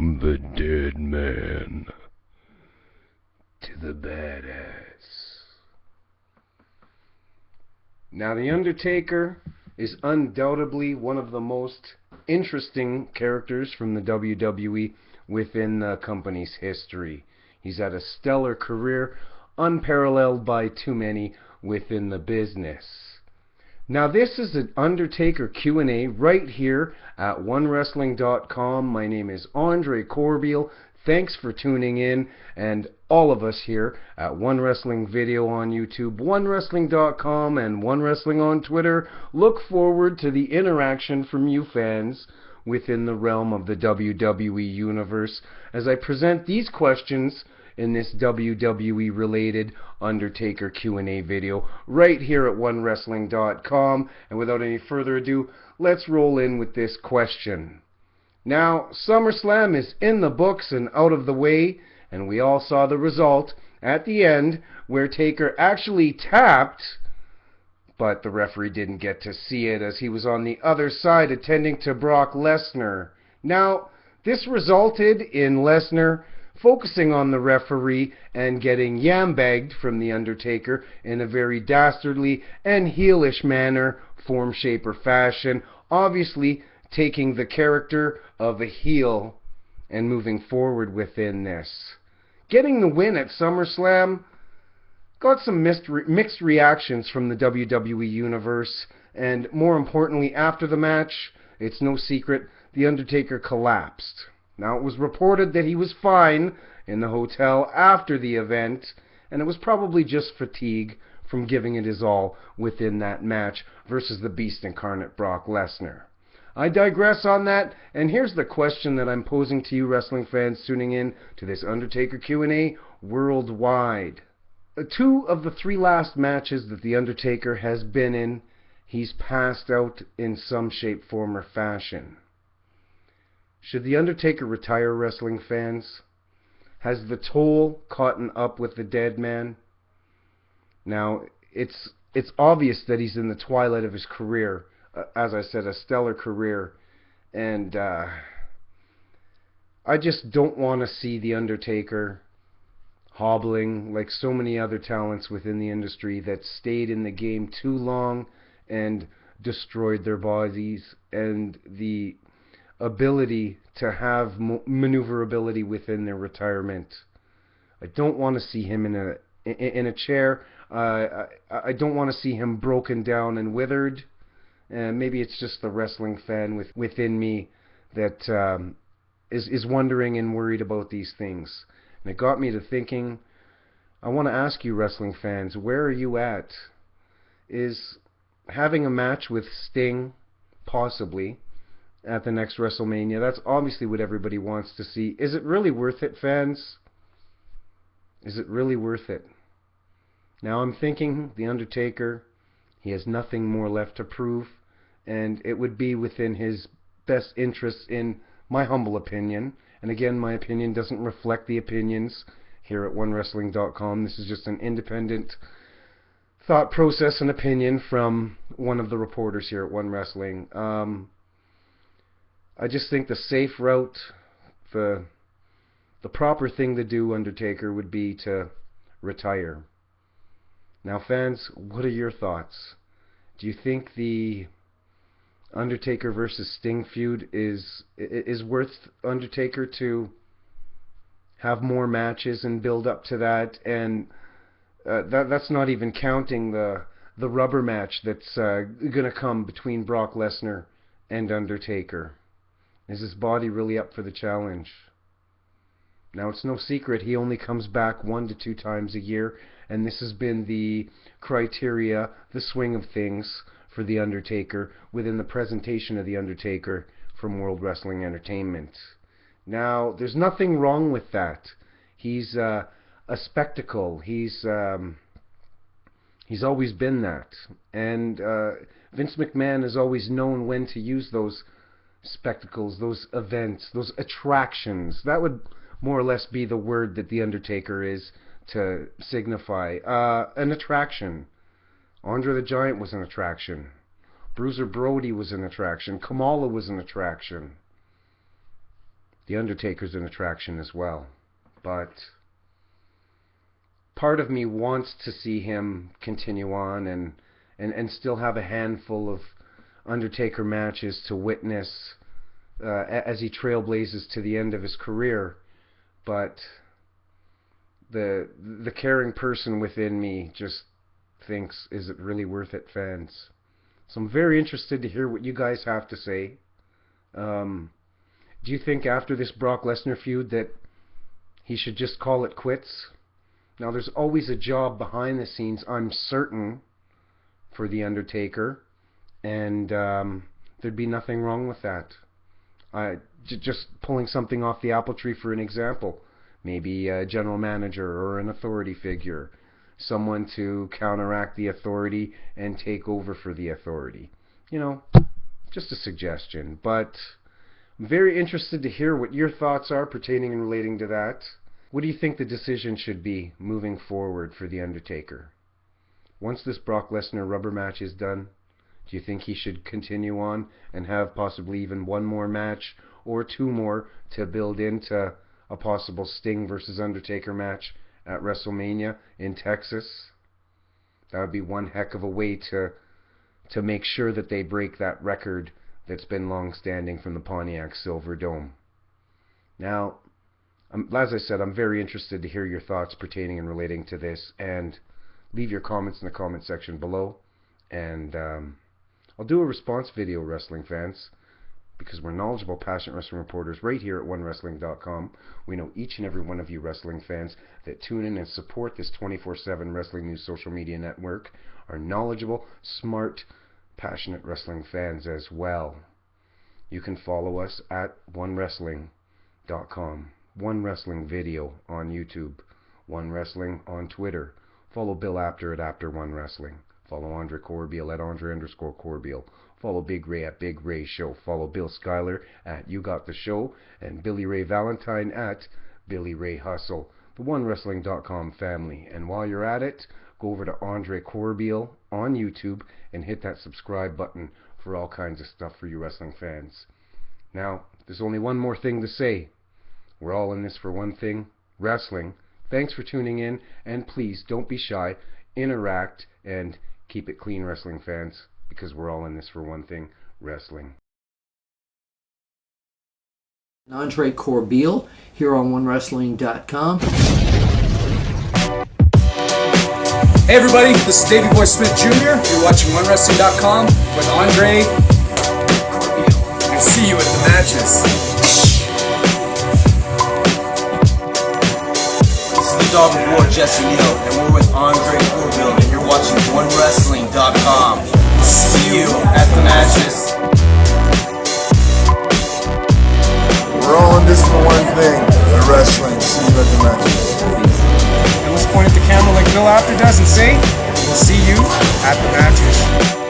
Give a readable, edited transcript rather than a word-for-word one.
From the dead man to the badass. Now, The Undertaker is undoubtedly one of the most interesting characters from the WWE within the company's history. He's had a stellar career, unparalleled by too many within the business. Now, this is an Undertaker Q&A right here at OneWrestling.com. My name is Andre Corbeil. Thanks for tuning in, and all of us here at One Wrestling Video on YouTube, OneWrestling.com, and One Wrestling on Twitter look forward to the interaction from you fans within the realm of the WWE Universe as I present these questions in this WWE-related Undertaker Q&A video right here at OneWrestling.com. And without any further ado, let's roll in with this question. Now, SummerSlam is in the books and out of the way, and we all saw the result at the end where Taker actually tapped, but the referee didn't get to see it as he was on the other side attending to Brock Lesnar. Now, this resulted in Lesnar focusing on the referee and getting yam-bagged from The Undertaker in a very dastardly and heelish manner, form, shape, or fashion, obviously taking the character of a heel and moving forward within this. Getting the win at SummerSlam got some mixed reactions from the WWE Universe, and more importantly, after the match, it's no secret, The Undertaker collapsed. Now, it was reported that he was fine in the hotel after the event, and it was probably just fatigue from giving it his all within that match versus the Beast Incarnate Brock Lesnar. I digress on that, and here's the question that I'm posing to you wrestling fans tuning in to this Undertaker Q&A worldwide. 2 of the 3 last matches that The Undertaker has been in, he's passed out in some shape, form, or fashion. Should The Undertaker retire, wrestling fans? Has the toll caught up with the dead man? Now, it's obvious that he's in the twilight of his career. As I said, a stellar career. And I just don't want to see The Undertaker hobbling like so many other talents within the industry that stayed in the game too long and destroyed their bodies and the ability to have maneuverability within their retirement. I don't want to see him in a chair. I don't want to see him broken down and withered. Maybe it's just the wrestling fan within me that is wondering and worried about these things. And it got me to thinking, I want to ask you wrestling fans, where are you at? Is having a match with Sting, possibly, at the next WrestleMania, that's obviously what everybody wants to see. Is it really worth it, fans? Is it really worth it? Now I'm thinking, The Undertaker, he has nothing more left to prove, and it would be within his best interests, in my humble opinion. And again, my opinion doesn't reflect the opinions here at OneWrestling.com. This is just an independent thought process and opinion from one of the reporters here at One Wrestling. I just think the safe route, the proper thing to do, Undertaker, would be to retire. Now, fans, what are your thoughts? Do you think the Undertaker versus Sting feud is worth Undertaker to have more matches and build up to that? And that's not even counting the rubber match that's going to come between Brock Lesnar and Undertaker. Is his body really up for the challenge? Now, it's no secret he only comes back 1 to 2 times a year, and this has been the criteria, the swing of things for The Undertaker within the presentation of The Undertaker from World Wrestling Entertainment. Now, there's nothing wrong with that. He's a spectacle. He's always been that. And Vince McMahon has always known when to use those spectacles, those events, those attractions. That would more or less be the word that The Undertaker is to signify. An attraction. Andre the Giant was an attraction. Bruiser Brody was an attraction. Kamala was an attraction. The Undertaker's an attraction as well. But part of me wants to see him continue on and still have a handful of Undertaker matches to witness as he trailblazes to the end of his career. But the caring person within me just thinks, is it really worth it, fans? So I'm very interested to hear what you guys have to say. Do you think after this Brock Lesnar feud that he should just call it quits? Now, there's always a job behind the scenes, I'm certain, for The Undertaker, and there'd be nothing wrong with that. Just pulling something off the apple tree for an example. Maybe a general manager or an authority figure. Someone to counteract the authority and take over for the authority. You know, just a suggestion. But I'm very interested to hear what your thoughts are pertaining and relating to that. What do you think the decision should be moving forward for The Undertaker? Once this Brock Lesnar rubber match is done, do you think he should continue on and have possibly even one more match or two more to build into a possible Sting versus Undertaker match at WrestleMania in Texas? That would be one heck of a way to make sure that they break that record that's been long-standing from the Pontiac Silverdome. Now, as I said, I'm very interested to hear your thoughts pertaining and relating to this, and leave your comments in the comment section below, and I'll do a response video, wrestling fans, because we're knowledgeable, passionate wrestling reporters right here at OneWrestling.com. We know each and every one of you wrestling fans that tune in and support this 24/7 Wrestling News social media network are knowledgeable, smart, passionate wrestling fans as well. You can follow us at OneWrestling.com. One Wrestling Video on YouTube. One Wrestling on Twitter. Follow Bill Apter at Apter1Wrestling. Follow Andre Corbeil at Andre_Corbeil. Follow Big Ray at Big Ray Show. Follow Bill Schuyler at You Got the Show. And Billy Ray Valentine at Billy Ray Hustle. The OneWrestling.com family. And while you're at it, go over to Andre Corbeil on YouTube and hit that subscribe button for all kinds of stuff for you wrestling fans. Now, there's only one more thing to say. We're all in this for one thing, wrestling. Thanks for tuning in, and please don't be shy, interact, and keep it clean, wrestling fans, because we're all in this for one thing, wrestling. Andre Corbeil here on OneWrestling.com. Hey everybody, this is Davey Boy Smith Jr. You're watching OneWrestling.com with Andre Corbeil. We'll see you at the matches. Dog of War, Jesse Neal, and we're with Andre Corbeil, and you're watching OneWrestling.com. See you at the matches. We're all in this for one thing, the wrestling. See you at the matches. And let's point at the camera like Bill Apter does and say, we'll see you at the matches.